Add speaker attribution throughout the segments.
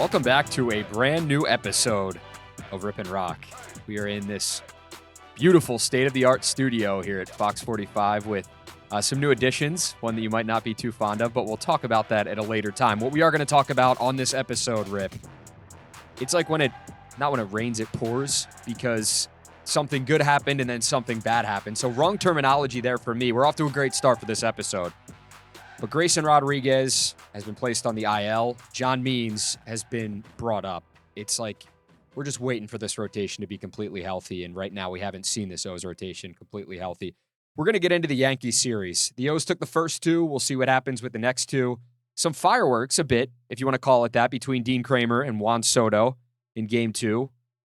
Speaker 1: Welcome back to a brand new episode of Rip and Rock. We are in this beautiful state-of-the-art studio here at Fox 45 with some new additions, one that you might not be too fond of, but we'll talk about that at a later time. What we are going to talk about on this episode, Rip, it's like not when it rains, it pours, because something good happened and then something bad happened. So wrong terminology there for me. We're off to a great start for this episode. But Grayson Rodriguez has been placed on the IL. John Means has been brought up. It's like we're just waiting for this rotation to be completely healthy, and right now we haven't seen this O's rotation completely healthy. We're going to get into the Yankees series. The O's took the first two. We'll see what happens with the next two. Some fireworks, a bit, if you want to call it that, between Dean Kramer and Juan Soto in Game 2.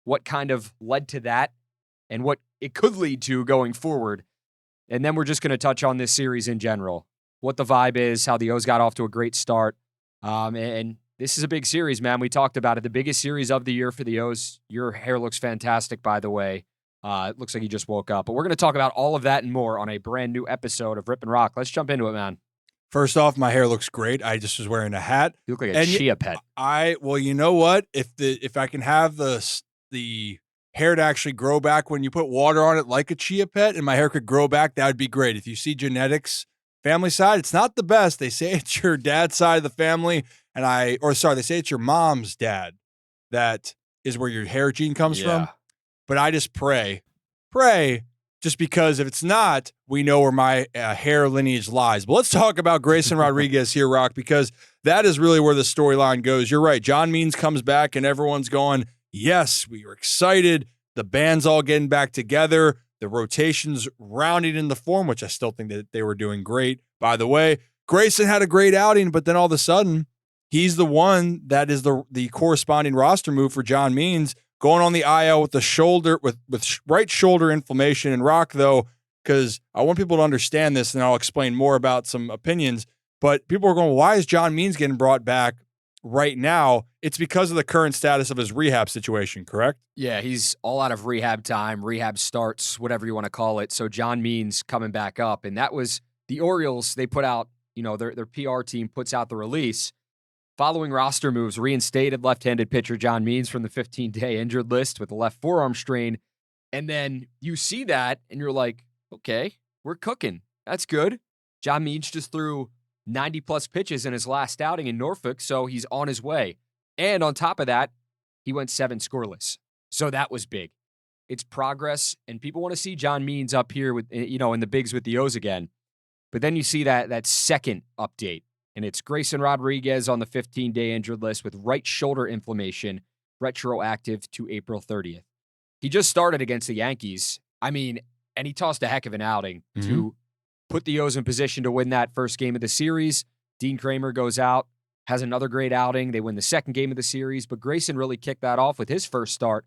Speaker 1: What kind of led to that and what it could lead to going forward. And then we're just going to touch on this series in general. What the vibe is, how the O's got off to a great start. And this is a big series, man. We talked about it. The biggest series of the year for the O's. Your hair looks fantastic, by the way. It looks like you just woke up. But we're going to talk about all of that and more on a brand new episode of Rip and Rock. Let's jump into it, man.
Speaker 2: First off, my hair looks great. I just was wearing a hat.
Speaker 1: You look like a chia pet.
Speaker 2: Well, you know what? If I can have the hair to actually grow back when you put water on it like a chia pet, and my hair could grow back, that would be great. If you see genetics, family side, it's not the best. They say it's your dad's side of the family, they say it's your mom's dad that is where your hair gene comes from. But I just pray, just because if it's not, we know where my hair lineage lies. But let's talk about Grayson Rodriguez here, Rock, because that is really where the storyline goes. You're right. John Means comes back, and everyone's going, yes, we were excited. The band's all getting back together. The rotation's rounding in the form, which I still think that they were doing great. By the way, Grayson had a great outing, but then all of a sudden, he's the one that is the corresponding roster move for John Means, going on the IL with the shoulder, with right shoulder inflammation. And Rock, though, because I want people to understand this, and I'll explain more about some opinions, but people are going, why is John Means getting brought back right now? It's because of the current status of his rehab situation, correct?
Speaker 1: Yeah, he's all out of rehab time, rehab starts, whatever you want to call it. So John Means coming back up. And that was the Orioles. They put out, their PR team puts out the release. Following roster moves, reinstated left-handed pitcher John Means from the 15-day injured list with a left forearm strain. And then you see that, and you're like, okay, we're cooking. That's good. John Means just threw 90-plus pitches in his last outing in Norfolk, so he's on his way. And on top of that, he went 7 scoreless. So that was big. It's progress, and people want to see John Means up here with, in the bigs with the O's again. But then you see that second update, and it's Grayson Rodriguez on the 15-day injured list with right shoulder inflammation, retroactive to April 30th. He just started against the Yankees. And he tossed a heck of an outing to put the O's in position to win that first game of the series. Dean Kramer goes out, has another great outing. They win the second game of the series, but Grayson really kicked that off with his first start.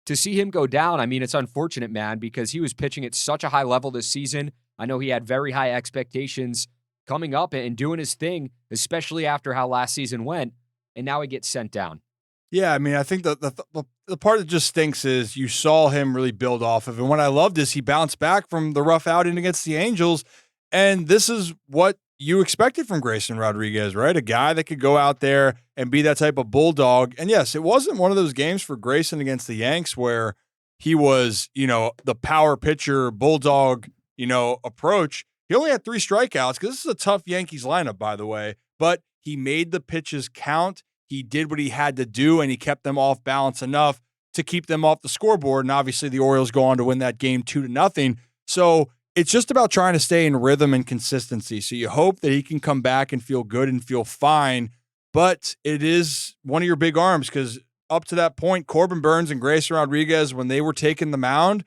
Speaker 1: To see him go down, it's unfortunate, man, because he was pitching at such a high level this season. I know he had very high expectations coming up and doing his thing, especially after how last season went, and now he gets sent down.
Speaker 2: Yeah, I think the part that just stinks is you saw him really build off of it. And what I loved is he bounced back from the rough outing against the Angels, and this is what you expected from Grayson Rodriguez, right? A guy that could go out there and be that type of bulldog. And yes, it wasn't one of those games for Grayson against the Yanks where he was, the power pitcher, bulldog, approach. He only had 3 strikeouts because this is a tough Yankees lineup, by the way, but he made the pitches count. He did what he had to do, and he kept them off balance enough to keep them off the scoreboard. And obviously the Orioles go on to win that game 2-0. So it's just about trying to stay in rhythm and consistency. So you hope that he can come back and feel good and feel fine. But it is one of your big arms, because up to that point, Corbin Burnes and Grayson Rodriguez, when they were taking the mound,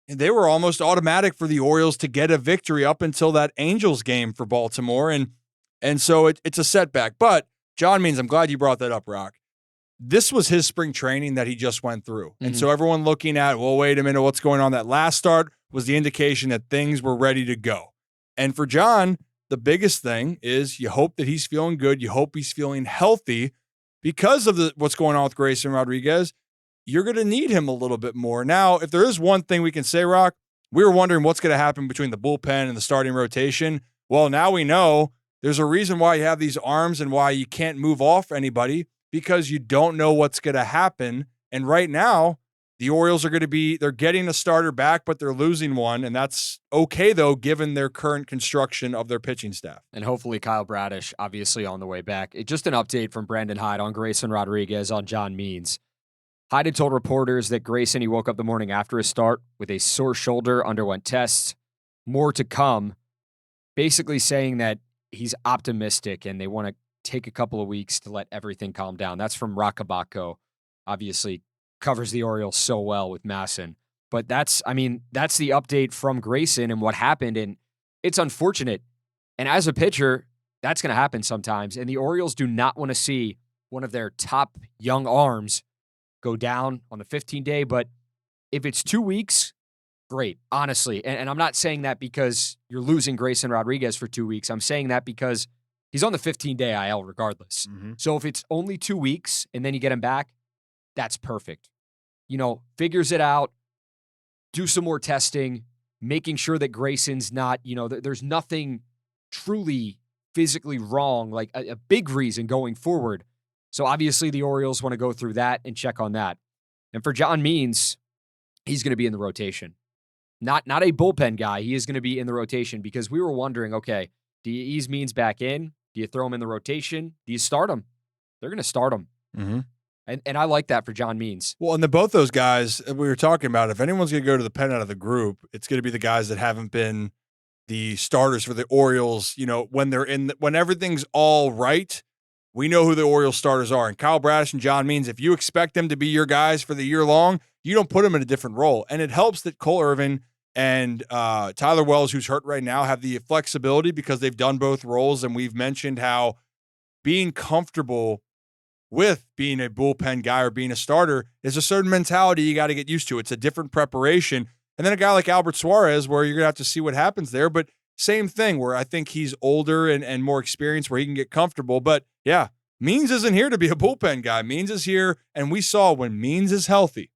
Speaker 2: they were almost automatic for the Orioles to get a victory up until that Angels game for Baltimore. And so it's a setback. But John Means, I'm glad you brought that up, Rock. This was his spring training that he just went through. And so everyone looking at, well, wait a minute, what's going on? That last start was the indication that things were ready to go. And for John, the biggest thing is you hope that he's feeling good. You hope he's feeling healthy because of what's going on with Grayson Rodriguez. You're going to need him a little bit more. Now, if there is one thing we can say, Rock, we were wondering what's going to happen between the bullpen and the starting rotation. Well, now we know there's a reason why you have these arms and why you can't move off anybody. because you don't know what's going to happen. And right now, the Orioles are they're getting a starter back, but they're losing one. And that's okay, though, given their current construction of their pitching staff.
Speaker 1: And hopefully Kyle Bradish, obviously, on the way back. Just an update from Brandon Hyde on Grayson Rodriguez on John Means. Hyde had told reporters that Grayson, he woke up the morning after his start with a sore shoulder, underwent tests, more to come, basically saying that he's optimistic and they want to take a couple of weeks to let everything calm down. That's from Rockabacco, obviously covers the Orioles so well with Masson. But that's the update from Grayson and what happened, and it's unfortunate. And as a pitcher, that's going to happen sometimes, and the Orioles do not want to see one of their top young arms go down on the 15-day, but if it's 2 weeks, great, honestly. And I'm not saying that because you're losing Grayson Rodriguez for 2 weeks. I'm saying that because he's on the 15-day IL regardless.
Speaker 2: Mm-hmm.
Speaker 1: So if it's only 2 weeks and then you get him back, that's perfect. Figures it out, do some more testing, making sure that Grayson's not, there's nothing truly physically wrong, like a big reason going forward. So obviously the Orioles want to go through that and check on that. And for John Means, he's going to be in the rotation. Not a bullpen guy. He is going to be in the rotation because we were wondering, okay, do you ease Means back in? Do you throw him in the rotation? Do you start him? They're going to start him.
Speaker 2: Mm-hmm.
Speaker 1: And I like that for John Means.
Speaker 2: Well, and both those guys we were talking about, if anyone's going to go to the pen out of the group, it's going to be the guys that haven't been the starters for the Orioles. When everything's all right, we know who the Orioles starters are. And Kyle Bradish and John Means, if you expect them to be your guys for the year long, you don't put them in a different role. And it helps that Cole Irvin and Tyler Wells, who's hurt right now, have the flexibility because they've done both roles. And we've mentioned how being comfortable with being a bullpen guy or being a starter is a certain mentality you got to get used to. It's a different preparation. And then a guy like Albert Suarez, where you're going to have to see what happens there. But same thing, where I think he's older and more experienced, where he can get comfortable. But yeah, Means isn't here to be a bullpen guy. Means is here, and we saw when Means is healthy,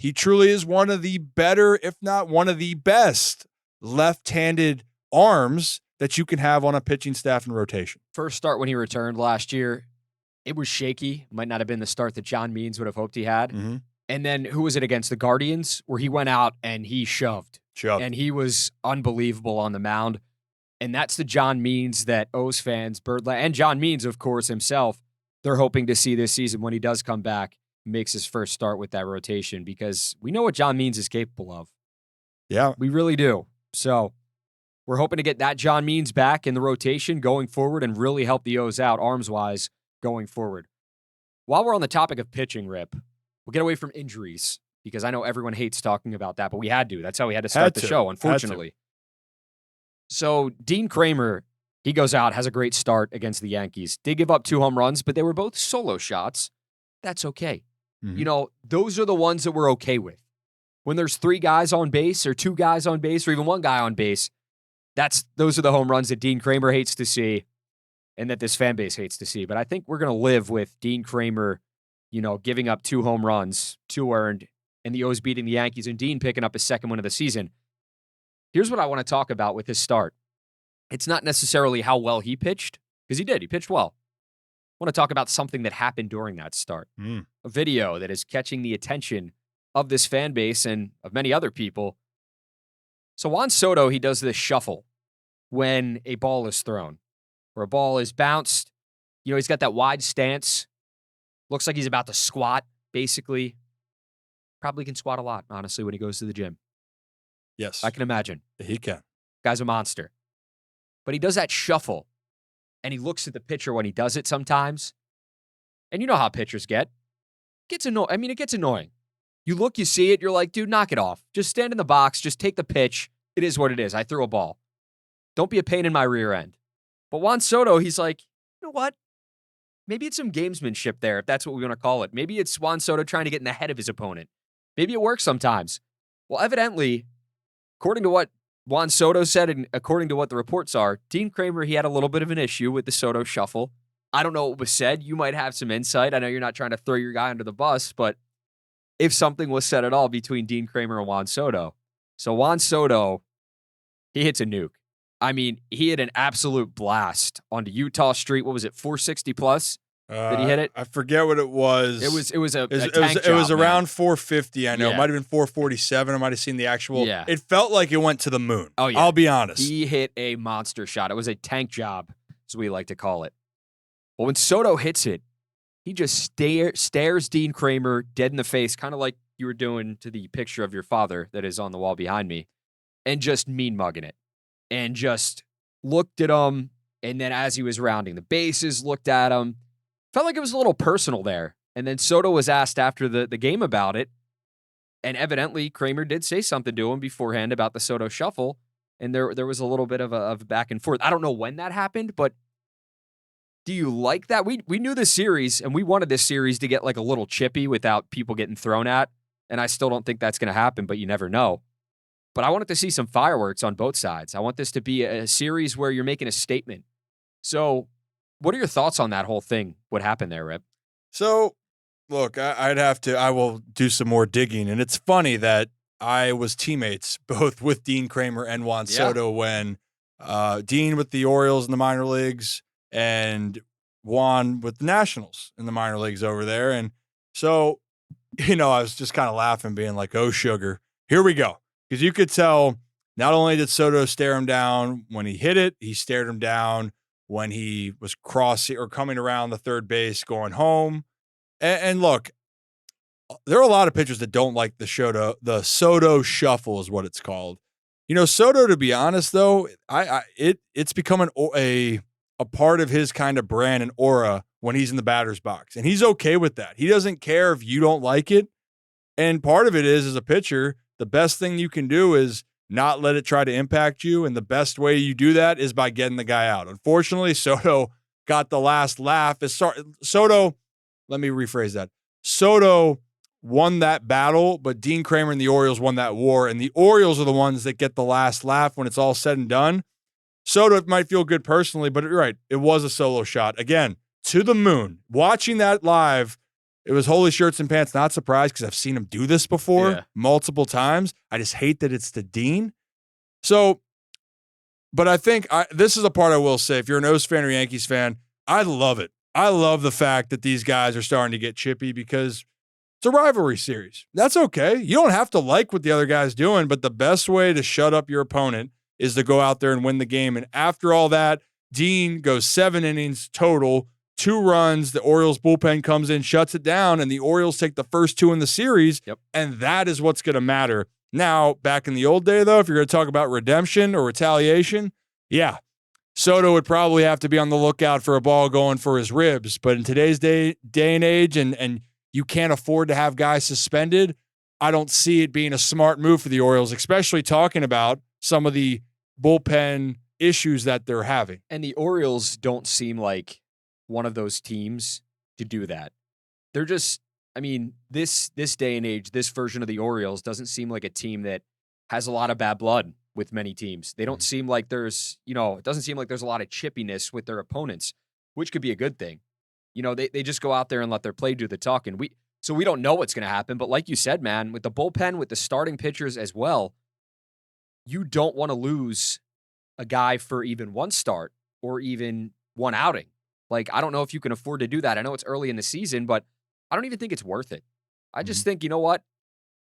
Speaker 2: he truly is one of the better, if not one of the best, left-handed arms that you can have on a pitching staff in rotation.
Speaker 1: First start when he returned last year, it was shaky. Might not have been the start that John Means would have hoped he had.
Speaker 2: Mm-hmm.
Speaker 1: And then who was it against the Guardians where he went out and he shoved. And he was unbelievable on the mound. And that's the John Means that O's fans, Birdland, and John Means, of course, himself, they're hoping to see this season when he does come back, makes his first start with that rotation, because we know what John Means is capable of.
Speaker 2: Yeah.
Speaker 1: We really do. So we're hoping to get that John Means back in the rotation going forward and really help the O's out arms-wise going forward. While we're on the topic of pitching, Rip, we'll get away from injuries because I know everyone hates talking about that, but we had to. That's how we had to start the show, unfortunately. So Dean Kramer, he goes out, has a great start against the Yankees. Did give up 2 home runs, but they were both solo shots. That's okay.
Speaker 2: Mm-hmm.
Speaker 1: Those are the ones that we're okay with. When there's 3 guys on base or 2 guys on base or even 1 guy on base, those are the home runs that Dean Kramer hates to see and that this fan base hates to see. But I think we're going to live with Dean Kramer, giving up 2 home runs, 2 earned, and the O's beating the Yankees and Dean picking up his second win of the season. Here's what I want to talk about with his start. It's not necessarily how well he pitched, because he did. He pitched well. I want to talk about something that happened during that start. A video that is catching the attention of this fan base and of many other people. So Juan Soto, he does this shuffle when a ball is thrown, or a ball is bounced. He's got that wide stance. Looks like he's about to squat, basically. Probably can squat a lot, honestly, when he goes to the gym.
Speaker 2: Yes.
Speaker 1: I can imagine.
Speaker 2: He can.
Speaker 1: Guy's a monster. But he does that shuffle, and he looks at the pitcher when he does it sometimes. And you know how pitchers get. It gets annoying. You look, you see it, you're like, dude, knock it off. Just stand in the box. Just take the pitch. It is what it is. I threw a ball. Don't be a pain in my rear end. But Juan Soto, he's like, you know what? Maybe it's some gamesmanship there, if that's what we want to call it. Maybe it's Juan Soto trying to get in the head of his opponent. Maybe it works sometimes. Well, evidently, according to what Juan Soto said and according to what the reports are, Dean Kramer, he had a little bit of an issue with the Soto shuffle. I don't know what was said. You might have some insight. I know you're not trying to throw your guy under the bus, but if something was said at all between Dean Kramer and Juan Soto. So Juan Soto, he hits a nuke. I mean, he hit an absolute blast onto Utah Street. What was it, 460 plus? Did he hit it?
Speaker 2: I forget what it was.
Speaker 1: It was a tank
Speaker 2: it was
Speaker 1: job,
Speaker 2: around
Speaker 1: man.
Speaker 2: 450. I know.
Speaker 1: Yeah.
Speaker 2: It might have been 447. I might have seen the actual.
Speaker 1: Yeah.
Speaker 2: It felt like it went to the moon.
Speaker 1: Oh, yeah.
Speaker 2: I'll be honest.
Speaker 1: He hit a monster shot. It was a tank job, as we like to call it. But when Soto hits it, he just stares Dean Kramer dead in the face, kind of like you were doing to the picture of your father that is on the wall behind me, and just mean mugging it. And just looked at him, and then as he was rounding the bases, looked at him. Felt like it was a little personal there. And then Soto was asked after the game about it, and evidently Kramer did say something to him beforehand about the Soto shuffle, and there was a little bit of a back and forth. I don't know when that happened, but do you like that? We knew this series, and we wanted this series to get like a little chippy without people getting thrown at, and I still don't think that's going to happen, but you never know. But I wanted to see some fireworks on both sides. I want this to be a series where you're making a statement. So what are your thoughts on that whole thing? What happened there, Rip?
Speaker 2: So, look, I will do some more digging. And it's funny that I was teammates both with Dean Kramer and Juan Soto when Dean with the Orioles in the minor leagues and Juan with the Nationals in the minor leagues over there. And so, I was just kind of laughing, being like, oh, sugar, here we go. Because you could tell not only did Soto stare him down when he hit it, he stared him down when he was crossing or coming around the third base going home. And look, there are a lot of pitchers that don't like the Soto shuffle is what it's called. Soto, to be honest, though, it's become a part of his kind of brand and aura when he's in the batter's box. And he's okay with that. He doesn't care if you don't like it. And part of it is, as a pitcher, the best thing you can do is not let it try to impact you. And the best way you do that is by getting the guy out. Unfortunately, Soto got the last laugh. Soto, let me rephrase that. Soto won that battle, but Dean Kramer and the Orioles won that war. And the Orioles are the ones that get the last laugh when it's all said and done. Soto might feel good personally, but you're right. It was a solo shot. Again, to the moon. Watching that live, it was holy shirts and pants. Not surprised because I've seen him do this before multiple times. I just hate that it's to Dean. So, but I think this is a part I will say. If you're an O's fan or Yankees fan, I love it. I love the fact that these guys are starting to get chippy because it's a rivalry series. That's okay. You don't have to like what the other guy's doing, but the best way to shut up your opponent is to go out there and win the game. And after all that, Dean goes 7 innings total, 2 runs. The Orioles bullpen comes in, shuts it down, and the Orioles take the first 2 in the series.
Speaker 1: Yep.
Speaker 2: And that is what's going to matter. Now, back in the old day, though, if you're going to talk about redemption or retaliation, Soto would probably have to be on the lookout for a ball going for his ribs. But in today's day and age, and you can't afford to have guys suspended, I don't see it being a smart move for the Orioles, especially talking about some of the bullpen issues that they're having.
Speaker 1: And the Orioles don't seem like one of those teams to do that. They're just, this day and age, this version of the Orioles doesn't seem like a team that has a lot of bad blood with many teams. They don't seem like there's, it doesn't seem like there's a lot of chippiness with their opponents, which could be a good thing. They just go out there and let their play do the talking. So we don't know what's going to happen. But like you said, man, with the bullpen, with the starting pitchers as well, you don't want to lose a guy for even one start or even one outing. Like, I don't know if you can afford to do that. I know it's early in the season, but I don't even think it's worth it. I just think, you know what?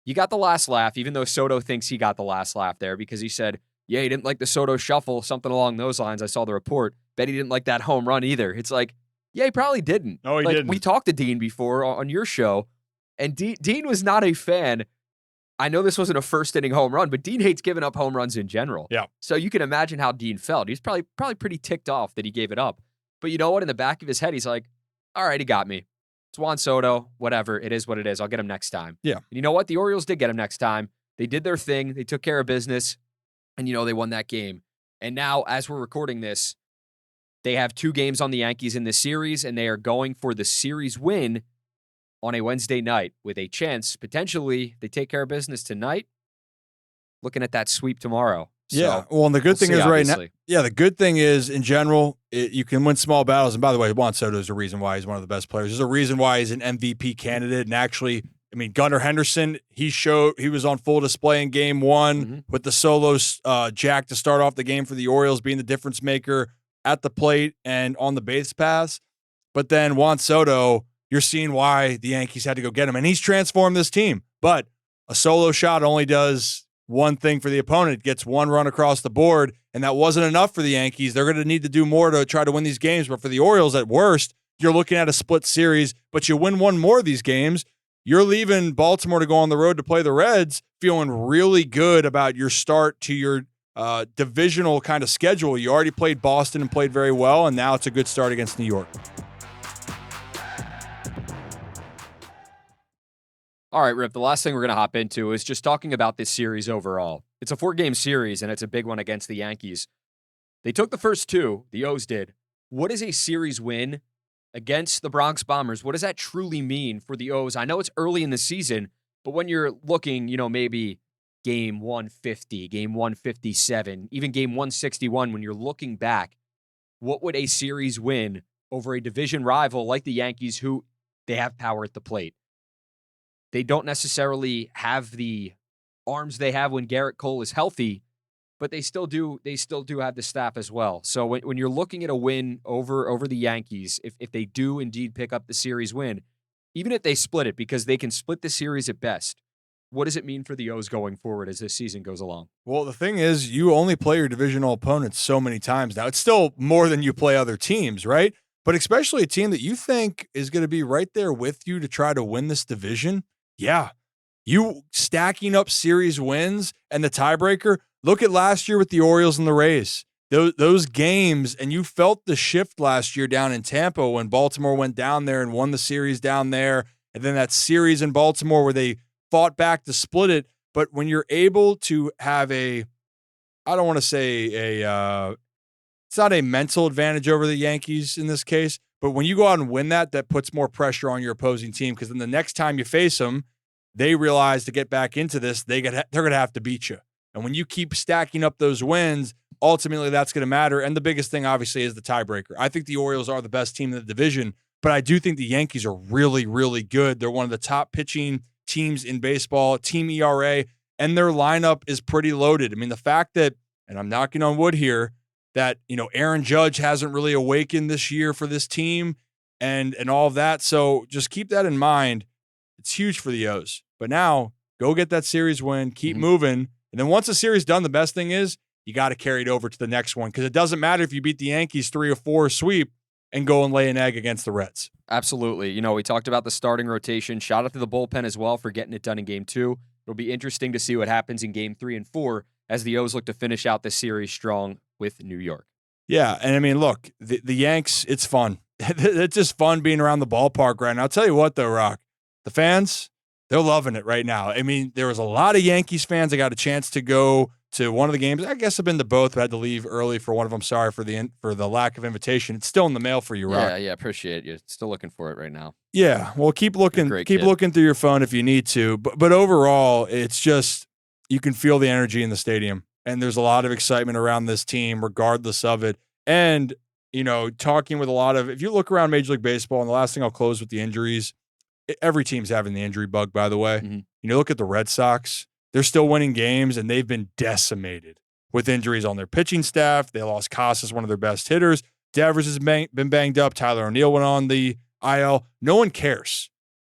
Speaker 1: You got the last laugh, even though Soto thinks he got the last laugh there because he said, he didn't like the Soto shuffle, something along those lines. I saw the report. Bet he didn't like that home run either. It's like, he probably didn't.
Speaker 2: No, he didn't.
Speaker 1: We talked to Dean before on your show, and Dean was not a fan. I know this wasn't a first-inning home run, but Dean hates giving up home runs in general.
Speaker 2: Yeah.
Speaker 1: So you can imagine how Dean felt. He's probably pretty ticked off that he gave it up. But you know what? In the back of his head, he's like, all right, he got me. It's Juan Soto, whatever. It is what it is. I'll get him next time.
Speaker 2: Yeah.
Speaker 1: And you know what? The Orioles did get him next time. They did their thing. They took care of business. And, they won that game. And now, as we're recording this, they have 2 games on the Yankees in this series, and they are going for the series win on a Wednesday night with a chance, potentially, they take care of business tonight, looking at that sweep tomorrow.
Speaker 2: Yeah. Well, and the good thing is
Speaker 1: obviously.
Speaker 2: now, the good thing is in general, you can win small battles. And by the way, Juan Soto is a reason why he's one of the best players. There's a reason why he's an MVP candidate. And actually, Gunnar Henderson, he was on full display in game 1 with the solo jack to start off the game for the Orioles, being the difference maker at the plate and on the base pass. But then Juan Soto, you're seeing why the Yankees had to go get him. And he's transformed this team. But a solo shot only does one thing for the opponent. It gets one run across the board, and that wasn't enough for the Yankees. They're going to need to do more to try to win these games. But for the Orioles, at worst, you're looking at a split series, but you win one more of these games, you're leaving Baltimore to go on the road to play the Reds, feeling really good about your start to your divisional kind of schedule. You already played Boston and played very well, and now it's a good start against New York.
Speaker 1: All right, Rip, the last thing we're going to hop into is just talking about this series overall. It's a 4-game series, and it's a big one against the Yankees. They took the first 2, the O's did. What is a series win against the Bronx Bombers? What does that truly mean for the O's? I know it's early in the season, but when you're looking, maybe game 150, game 157, even game 161, when you're looking back, what would a series win over a division rival like the Yankees, who they have power at the plate? They don't necessarily have the arms they have when Garrett Cole is healthy, but they still do have the staff as well. So when you're looking at a win over the Yankees, if they do indeed pick up the series win, even if they split it, because they can split the series at best, what does it mean for the O's going forward as this season goes along?
Speaker 2: Well, the thing is, you only play your divisional opponents so many times now. It's still more than you play other teams, right? But especially a team that you think is going to be right there with you to try to win this division. Yeah, you stacking up series wins and the tiebreaker. Look at last year with the Orioles and the Rays. Those games, and you felt the shift last year down in Tampa when Baltimore went down there and won the series down there, and then that series in Baltimore where they fought back to split it. But when you're able to have I don't want to say it's not a mental advantage over the Yankees in this case, but when you go out and win that puts more pressure on your opposing team, because then the next time you face them, they realize to get back into this, they're going to have to beat you. And when you keep stacking up those wins, ultimately that's going to matter. And the biggest thing, obviously, is the tiebreaker. I think the Orioles are the best team in the division, but I do think the Yankees are really, really good. They're one of the top pitching teams in baseball, team ERA, and their lineup is pretty loaded. I mean, the fact that, and I'm knocking on wood here, that, Aaron Judge hasn't really awakened this year for this team and all of that. So just keep that in mind. It's huge for the O's. But now go get that series win, keep moving. And then once the series is done, the best thing is you got to carry it over to the next one, because it doesn't matter if you beat the Yankees 3 or 4 sweep and go and lay an egg against the Reds.
Speaker 1: Absolutely. We talked about the starting rotation. Shout out to the bullpen as well for getting it done in game 2. It'll be interesting to see what happens in game 3 and 4 as the O's look to finish out the series strong with New York.
Speaker 2: Yeah, and I mean, look, the Yanks, it's fun. It's just fun being around the ballpark right now. I'll tell you what, though, Rock, the fans, they're loving it right now. I mean, there was a lot of Yankees fans. I got a chance to go to one of the games. I guess I've been to both, but I had to leave early for one of them. Sorry for the lack of invitation. It's still in the mail for you, Rock.
Speaker 1: Yeah, appreciate it. You're still looking for it right now.
Speaker 2: Yeah, well, keep looking through your phone if you need to. But overall, it's just, you can feel the energy in the stadium, and there's a lot of excitement around this team regardless of it. And, talking with a lot of, if you look around Major League Baseball, and the last thing I'll close with the injuries, every team's having the injury bug, by the way.
Speaker 1: Mm-hmm.
Speaker 2: Look at the Red Sox. They're still winning games, and they've been decimated with injuries on their pitching staff. They lost Casas, one of their best hitters. Devers has been banged up. Tyler O'Neill went on the IL. No one cares.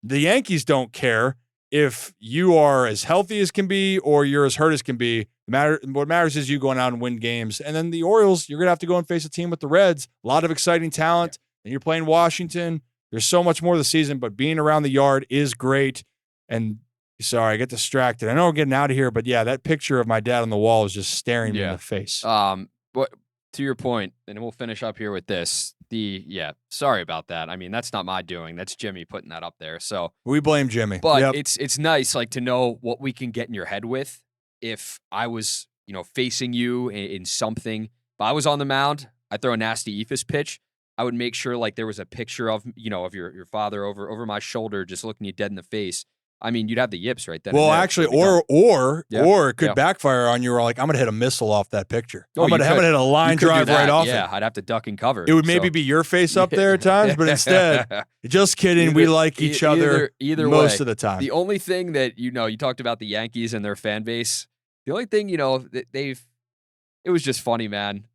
Speaker 2: The Yankees don't care if you are as healthy as can be or you're as hurt as can be. What matters is you going out and win games. And then the Orioles, you're going to have to go and face a team with the Reds. A lot of exciting talent. And you're playing Washington. There's so much more of the season, but being around the yard is great. And sorry, I get distracted. I know we're getting out of here, but yeah, that picture of my dad on the wall is just staring me in the face.
Speaker 1: But to your point, and we'll finish up here with this. Sorry about that. I mean, that's not my doing. That's Jimmy putting that up there. So
Speaker 2: we blame Jimmy.
Speaker 1: But it's nice, to know what we can get in your head with. If I was, facing you in something, if I was on the mound, I'd throw a nasty eephus pitch. I would make sure there was a picture of, of your father over my shoulder, just looking you dead in the face. I mean, you'd have the yips right then.
Speaker 2: Well, actually, or it could backfire on you. Or I'm going to hit a missile off that picture. I'm going to hit a line drive right off it.
Speaker 1: Yeah, I'd have to duck and cover.
Speaker 2: It would maybe be your face up there at times, but instead, just kidding. We like each other
Speaker 1: either
Speaker 2: most
Speaker 1: way.
Speaker 2: of the time.
Speaker 1: The only thing that, you talked about the Yankees and their fan base. The only thing, that it was just funny, man.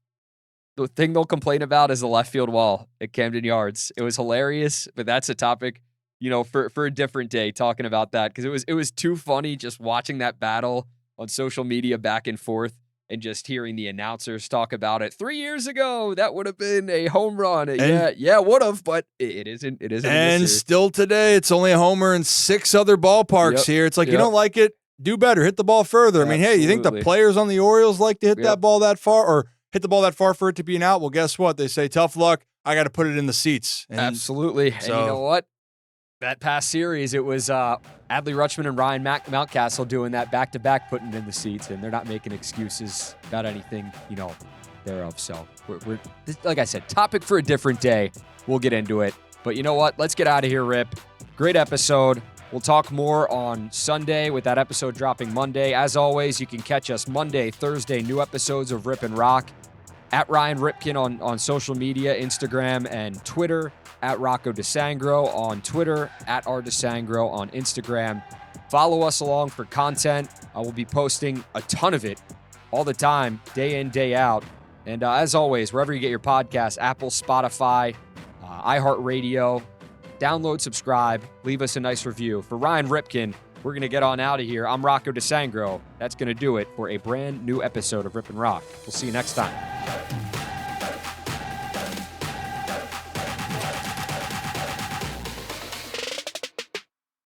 Speaker 1: the thing they'll complain about is the left field wall at Camden Yards. It was hilarious, but that's a topic, for a different day, talking about that, because it was too funny just watching that battle on social media back and forth and just hearing the announcers talk about it. 3 years ago, that would have been a home run. Yeah, would have, but it isn't. It isn't.
Speaker 2: And still today, it's only a homer in 6 other ballparks here. It's like, you don't like it, do better, hit the ball further. I mean, hey, you think the players on the Orioles like to hit that ball that far, or hit the ball that far for it to be an out? Well, guess what? They say, tough luck. I got to put it in the seats. And
Speaker 1: absolutely.
Speaker 2: So,
Speaker 1: and you know what? That past series, it was Adley Rutschman and Ryan Mountcastle doing that back-to-back, putting it in the seats, and they're not making excuses about anything, thereof. So, we're like I said, topic for a different day. We'll get into it. But you know what? Let's get out of here, Rip. Great episode. We'll talk more on Sunday with that episode dropping Monday. As always, you can catch us Monday, Thursday, new episodes of Rip and Rock at Ryan Ripken on social media, Instagram and Twitter, at Rocco DeSangro on Twitter, at RDeSangro on Instagram. Follow us along for content. I will be posting a ton of it all the time, day in, day out. And as always, wherever you get your podcasts, Apple, Spotify, iHeartRadio, download, subscribe, leave us a nice review. For Ryan Ripken, we're going to get on out of here. I'm Rocco DeSangro. That's going to do it for a brand new episode of Rip and Rock. We'll see you next time.